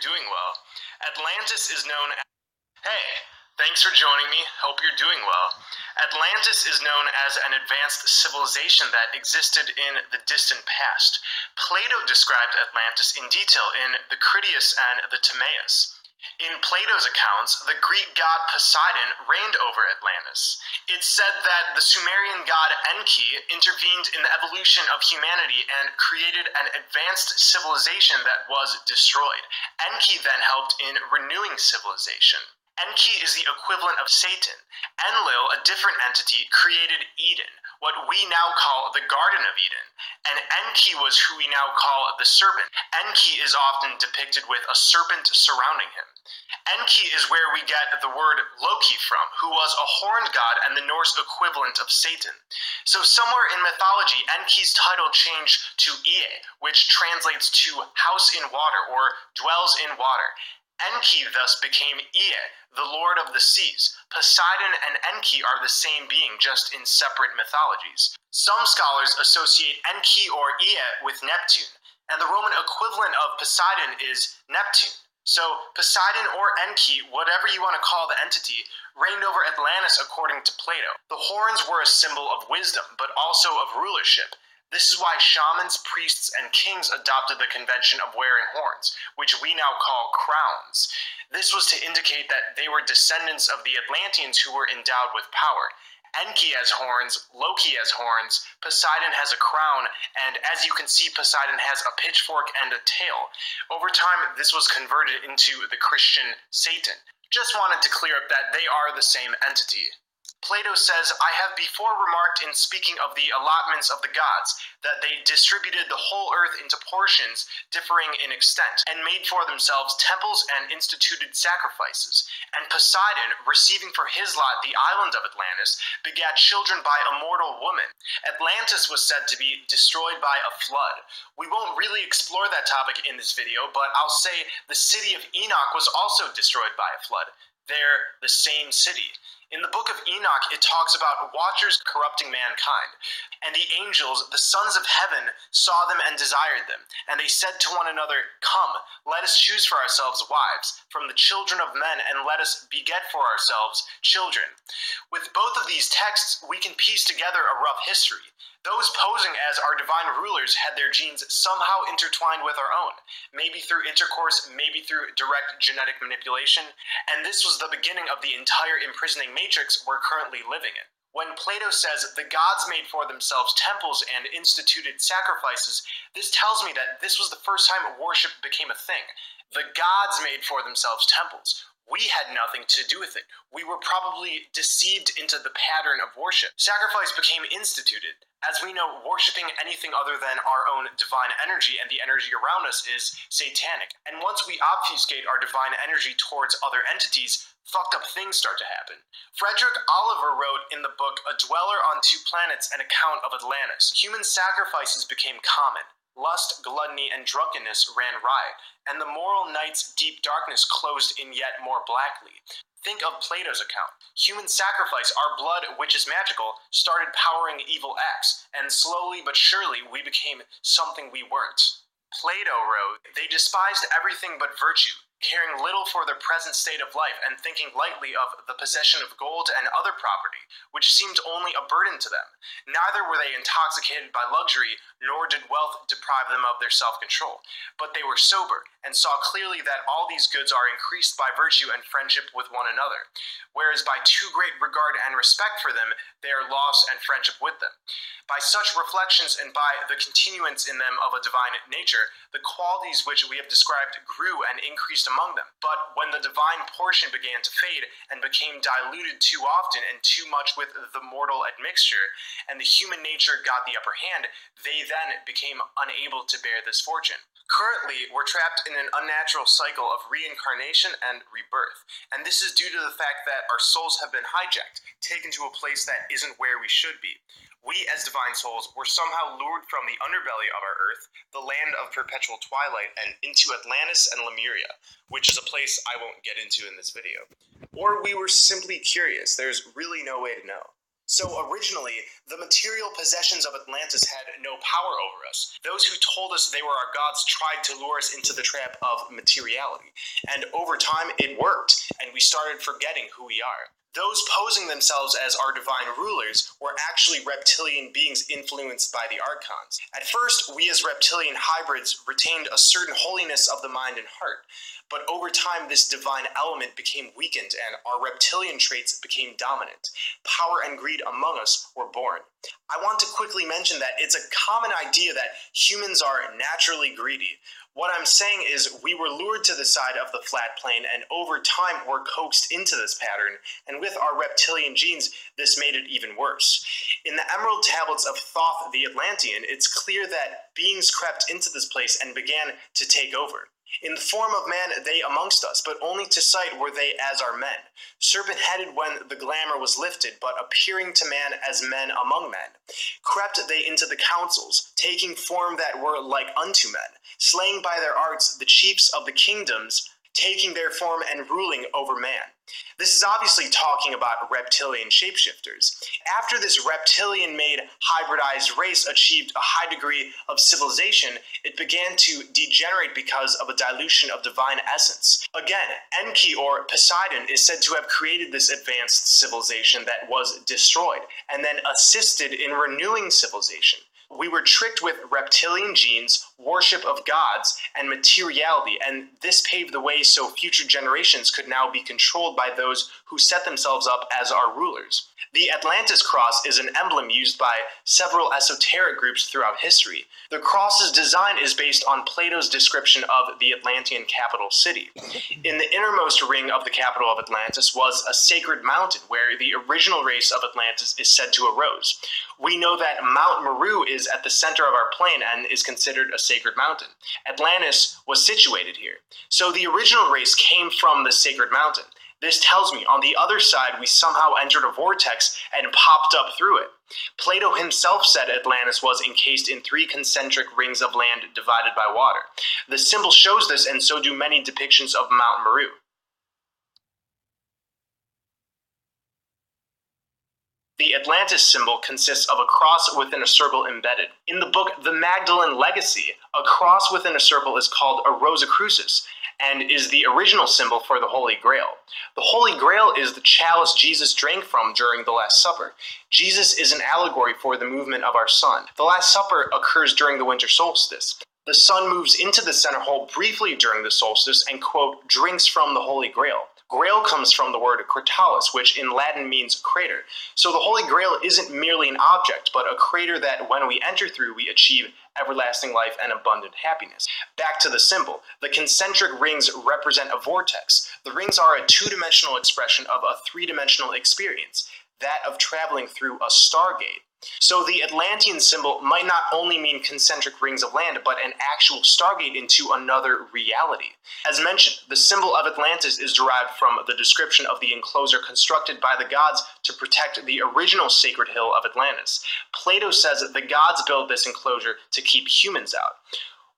you're doing well. Atlantis is known as... Hey, thanks for joining me. Hope you're doing well. Atlantis is known as an advanced civilization that existed in the distant past. Plato described Atlantis in detail in the Critias and the Timaeus. In Plato's accounts, the Greek god Poseidon reigned over Atlantis. It's said that the Sumerian god Enki intervened in the evolution of humanity and created an advanced civilization that was destroyed. Enki then helped in renewing civilization. Enki is the equivalent of Satan. Enlil, a different entity, created Eden, what we now call the Garden of Eden. And Enki was who we now call the serpent. Enki is often depicted with a serpent surrounding him. Enki is where we get the word Loki from, who was a horned god and the Norse equivalent of Satan. So somewhere in mythology, Enki's title changed to Ea, which translates to house in water or dwells in water. Enki thus became Ea, the lord of the seas. Poseidon and Enki are the same being, just in separate mythologies. Some scholars associate Enki or Ea with Neptune, and the Roman equivalent of Poseidon is Neptune. So Poseidon or Enki, whatever you want to call the entity, reigned over Atlantis according to Plato. The horns were a symbol of wisdom, but also of rulership. This is why shamans, priests, and kings adopted the convention of wearing horns, which we now call crowns. This was to indicate that they were descendants of the Atlanteans who were endowed with power. Enki has horns, Loki has horns, Poseidon has a crown, and as you can see, Poseidon has a pitchfork and a tail. Over time, this was converted into the Christian Satan. Just wanted to clear up that they are the same entity. Plato says, I have before remarked in speaking of the allotments of the gods, that they distributed the whole earth into portions differing in extent, and made for themselves temples and instituted sacrifices. And Poseidon, receiving for his lot the island of Atlantis, begat children by a mortal woman. Atlantis was said to be destroyed by a flood. We won't really explore that topic in this video, but I'll say the city of Enoch was also destroyed by a flood. They're the same city. In the book of Enoch, it talks about watchers corrupting mankind. And the angels, the sons of heaven, saw them and desired them. And they said to one another, Come, let us choose for ourselves wives from the children of men, and let us beget for ourselves children. With both of these texts, we can piece together a rough history. Those posing as our divine rulers had their genes somehow intertwined with our own, maybe through intercourse, maybe through direct genetic manipulation, and this was the beginning of the entire imprisoning matrix we're currently living in. When Plato says the gods made for themselves temples and instituted sacrifices, this tells me that this was the first time worship became a thing. The gods made for themselves temples. We had nothing to do with it. We were probably deceived into the pattern of worship. Sacrifice became instituted. As we know, worshiping anything other than our own divine energy and the energy around us is satanic. And once we obfuscate our divine energy towards other entities, fucked up things start to happen. Frederick Oliver wrote in the book A Dweller on Two Planets, an account of Atlantis. Human sacrifices became common. Lust, gluttony, and drunkenness ran riot, and the moral night's deep darkness closed in yet more blackly. Think of Plato's account. Human sacrifice, our blood, which is magical, started powering evil acts, and slowly but surely we became something we weren't. Plato wrote, they despised everything but virtue, caring little for their present state of life and thinking lightly of the possession of gold and other property, which seemed only a burden to them. Neither were they intoxicated by luxury, nor did wealth deprive them of their self-control. But they were sober, and saw clearly that all these goods are increased by virtue and friendship with one another, whereas by too great regard and respect for them, they are lost and friendship with them. By such reflections and by the continuance in them of a divine nature, the qualities which we have described grew and increased among them. But when the divine portion began to fade and became diluted too often and too much with the mortal admixture, and the human nature got the upper hand, they then became unable to bear this fortune. Currently, we're trapped in an unnatural cycle of reincarnation and rebirth, and this is due to the fact that our souls have been hijacked, taken to a place that isn't where we should be. We, as divine souls, were somehow lured from the underbelly of our earth, the land of perpetual twilight, and into Atlantis and Lemuria, which is a place I won't get into in this video. Or we were simply curious. There's really no way to know. So originally, the material possessions of Atlantis had no power over us. Those who told us they were our gods tried to lure us into the trap of materiality. And over time, it worked, and we started forgetting who we are. Those posing themselves as our divine rulers were actually reptilian beings influenced by the archons. At first, we as reptilian hybrids retained a certain holiness of the mind and heart, but over time this divine element became weakened and our reptilian traits became dominant. Power and greed among us were born. I want to quickly mention that it's a common idea that humans are naturally greedy. What I'm saying is we were lured to the side of the flat plane and over time were coaxed into this pattern, and with our reptilian genes, this made it even worse. In the Emerald Tablets of Thoth the Atlantean, it's clear that beings crept into this place and began to take over. In the form of man, they amongst us, but only to sight were they as our men, serpent-headed when the glamour was lifted, but appearing to man as men among men. Crept they into the councils, taking form that were like unto men, slaying by their arts the chiefs of the kingdoms, taking their form and ruling over man. This is obviously talking about reptilian shapeshifters. After this reptilian-made hybridized race achieved a high degree of civilization, it began to degenerate because of a dilution of divine essence. Again, Enki or Poseidon is said to have created this advanced civilization that was destroyed, and then assisted in renewing civilization. We were tricked with reptilian genes, worship of gods, and materiality, and this paved the way so future generations could now be controlled by those who set themselves up as our rulers. The Atlantis cross is an emblem used by several esoteric groups throughout history. The cross's design is based on Plato's description of the Atlantean capital city. In the innermost ring of the capital of Atlantis was a sacred mountain where the original race of Atlantis is said to arose. We know that Mount Meru is at the center of our plane and is considered a sacred mountain. Atlantis was situated here. So the original race came from the sacred mountain. This tells me on the other side we somehow entered a vortex and popped up through it. Plato himself said Atlantis was encased in 3 concentric rings of land divided by water. The symbol shows this, and so do many depictions of Mount Meru. The Atlantis symbol consists of a cross within a circle embedded. In the book The Magdalene Legacy, a cross within a circle is called a Rosicrucis, and is the original symbol for the Holy Grail. The Holy Grail is the chalice Jesus drank from during the Last Supper. Jesus is an allegory for the movement of our sun. The Last Supper occurs during the winter solstice. The sun moves into the center hole briefly during the solstice and, quote, drinks from the Holy Grail. Grail comes from the word cratalis, which in Latin means crater. So the Holy Grail isn't merely an object, but a crater that when we enter through, we achieve everlasting life and abundant happiness. Back to the symbol. The concentric rings represent a vortex. The rings are a 2-dimensional expression of a 3-dimensional experience, that of traveling through a stargate. So the Atlantean symbol might not only mean concentric rings of land, but an actual stargate into another reality. As mentioned, the symbol of Atlantis is derived from the description of the enclosure constructed by the gods to protect the original sacred hill of Atlantis. Plato says that the gods built this enclosure to keep humans out.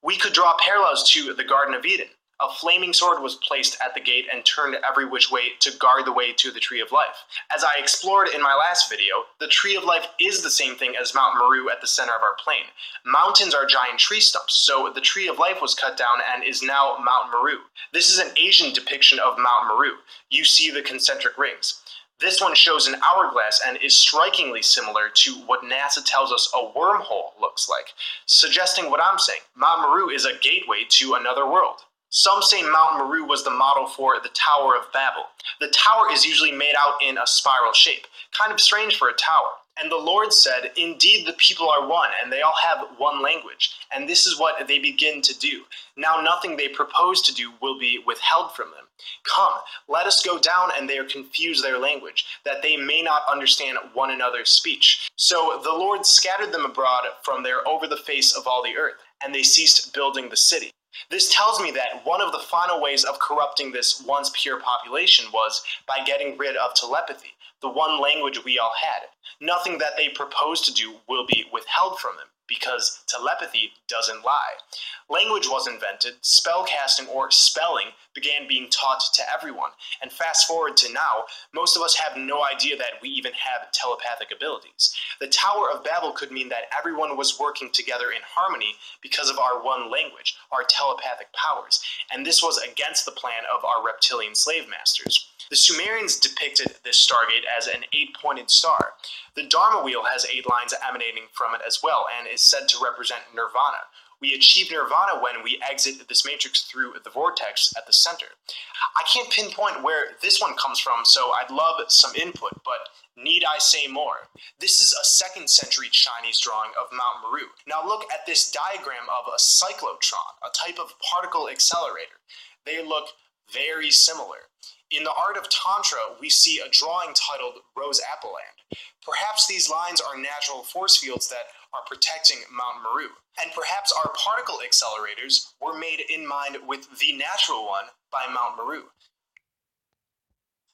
We could draw parallels to the Garden of Eden. A flaming sword was placed at the gate and turned every which way to guard the way to the Tree of Life. As I explored in my last video, the Tree of Life is the same thing as Mount Meru at the center of our plane. Mountains are giant tree stumps, so the Tree of Life was cut down and is now Mount Meru. This is an Asian depiction of Mount Meru. You see the concentric rings. This one shows an hourglass and is strikingly similar to what NASA tells us a wormhole looks like, suggesting what I'm saying. Mount Meru is a gateway to another world. Some say Mount Meru was the model for the Tower of Babel. The tower is usually made out in a spiral shape, kind of strange for a tower. And the Lord said, "Indeed the people are one, and they all have one language, and this is what they begin to do. Now nothing they propose to do will be withheld from them. Come, let us go down and there confuse their language, that they may not understand one another's speech." So the Lord scattered them abroad from there over the face of all the earth, and they ceased building the city. This tells me that one of the final ways of corrupting this once pure population was by getting rid of telepathy, the one language we all had. Nothing that they propose to do will be withheld from them, because telepathy doesn't lie. Language was invented, spellcasting or spelling began being taught to everyone, and fast forward to now, most of us have no idea that we even have telepathic abilities. The Tower of Babel could mean that everyone was working together in harmony because of our one language, our telepathic powers, and this was against the plan of our reptilian slave masters. The Sumerians depicted this stargate as an 8-pointed star. The Dharma wheel has 8 lines emanating from it as well, and is said to represent nirvana. We achieve nirvana when we exit this matrix through the vortex at the center. I can't pinpoint where this one comes from, so I'd love some input, but need I say more? This is a 2nd century Chinese drawing of Mount Meru. Now look at this diagram of a cyclotron, a type of particle accelerator. They look very similar. In the art of Tantra, we see a drawing titled Rose Apple Land. Perhaps these lines are natural force fields that are protecting Mount Meru. And perhaps our particle accelerators were made in mind with the natural one by Mount Meru.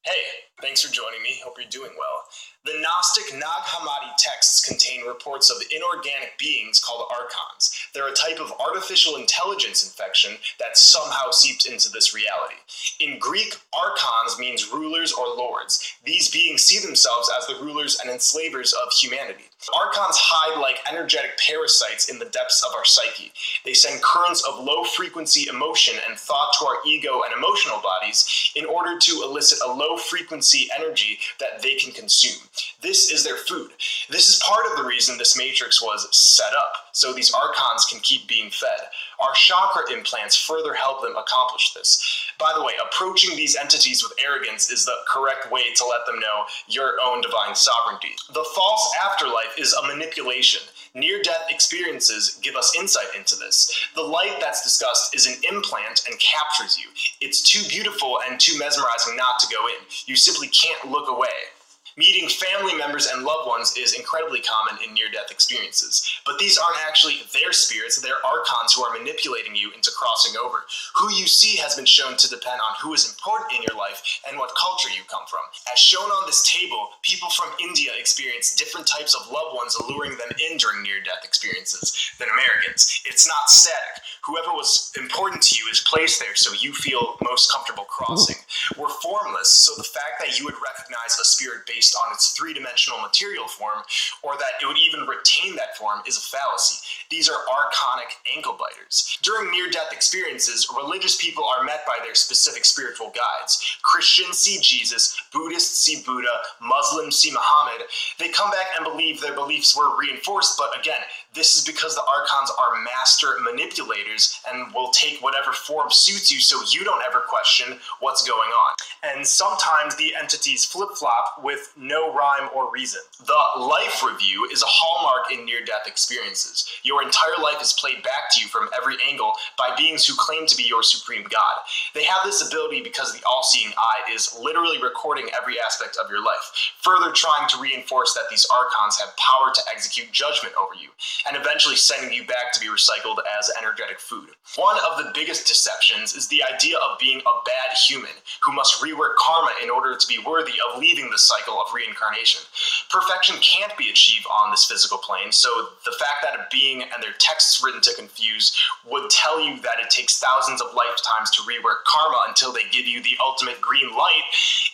Hey, thanks for joining me. Hope you're doing well. The Gnostic Nag Hammadi texts contain reports of inorganic beings called archons. They're a type of artificial intelligence infection that somehow seeps into this reality. In Greek, archons means rulers or lords. These beings see themselves as the rulers and enslavers of humanity. Archons hide like energetic parasites in the depths of our psyche. They send currents of low-frequency emotion and thought to our ego and emotional bodies in order to elicit a low-frequency energy that they can consume. This is their food. This is part of the reason this matrix was set up, so these archons can keep being fed. Our chakra implants further help them accomplish this. By the way, approaching these entities with arrogance is the correct way to let them know your own divine sovereignty. The false afterlife is a manipulation. Near-death experiences give us insight into this. The light that's discussed is an implant and captures you. It's too beautiful and too mesmerizing not to go in. You simply can't look away. Meeting family members and loved ones is incredibly common in near-death experiences, but these aren't actually their spirits, they're archons who are manipulating you into crossing over. Who you see has been shown to depend on who is important in your life and what culture you come from. As shown on this table, people from India experience different types of loved ones alluring them in during near-death experiences than Americans. It's not static. Whoever was important to you is placed there so you feel most comfortable crossing. We're formless, so the fact that you would recognize a spirit based on its 3-dimensional material form, or that it would even retain that form, is a fallacy. These are archonic ankle biters. During near-death experiences, religious people are met by their specific spiritual guides. Christians see Jesus, Buddhists see Buddha, Muslims see Muhammad. They come back and believe their beliefs were reinforced, but again, this is because the archons are master manipulators and will take whatever form suits you so you don't ever question what's going on. And sometimes the entities flip-flop with no rhyme or reason. The life review is a hallmark in near-death experiences. Your entire life is played back to you from every angle by beings who claim to be your supreme God. They have this ability because the all-seeing eye is literally recording every aspect of your life, further trying to reinforce that these archons have power to execute judgment over you, and eventually sending you back to be recycled as energetic food. One of the biggest deceptions is the idea of being a bad human who must rework karma in order to be worthy of leaving the cycle of reincarnation. Perfection can't be achieved on this physical plane, so the fact that a being and their texts written to confuse would tell you that it takes thousands of lifetimes to rework karma until they give you the ultimate green light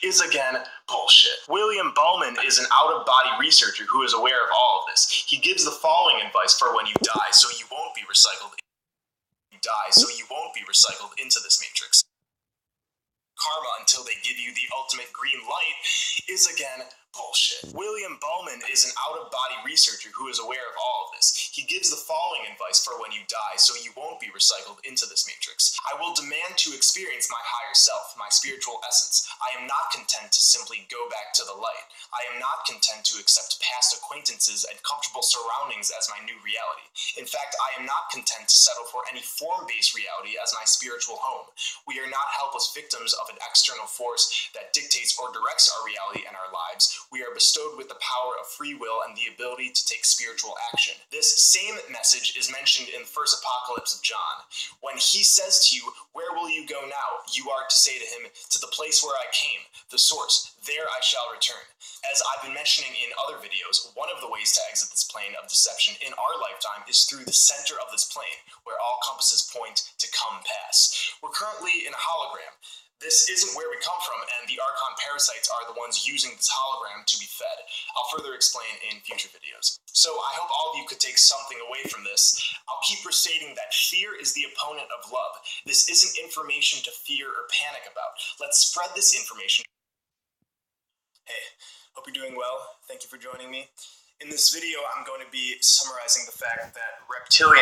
is again bullshit. William Bowman is an out-of-body researcher who is aware of all of this. He gives the following advice for when you die so you won't be recycled into this matrix. Karma until they give you the ultimate green light is again bullshit. William Bowman is an out-of-body researcher who is aware of all of this. He gives the following advice for when you die so you won't be recycled into this matrix. I will demand to experience my higher self, my spiritual essence. I am not content to simply go back to the light. I am not content to accept past acquaintances and comfortable surroundings as my new reality. In fact, I am not content to settle for any form-based reality as my spiritual home. We are not helpless victims of an external force that dictates or directs our reality and our lives. we are bestowed with the power of free will and the ability to take spiritual action. This same message is mentioned in the first apocalypse of John. When he says to you, "Where will you go now?" you are to say to him, "To the place where I came, the source, there I shall return." As I've been mentioning in other videos, one of the ways to exit this plane of deception in our lifetime is through the center of this plane, where all compasses point to come pass. We're currently in a hologram. This isn't where we come from, and the Archon parasites are the ones using this hologram to be fed. I'll further explain in future videos. So I hope all of you could take something away from this. I'll keep restating that fear is the opponent of love. This isn't information to fear or panic about. Let's spread this information. Hey, hope you're doing well. Thank you for joining me. In this video, I'm going to be summarizing the fact that reptilian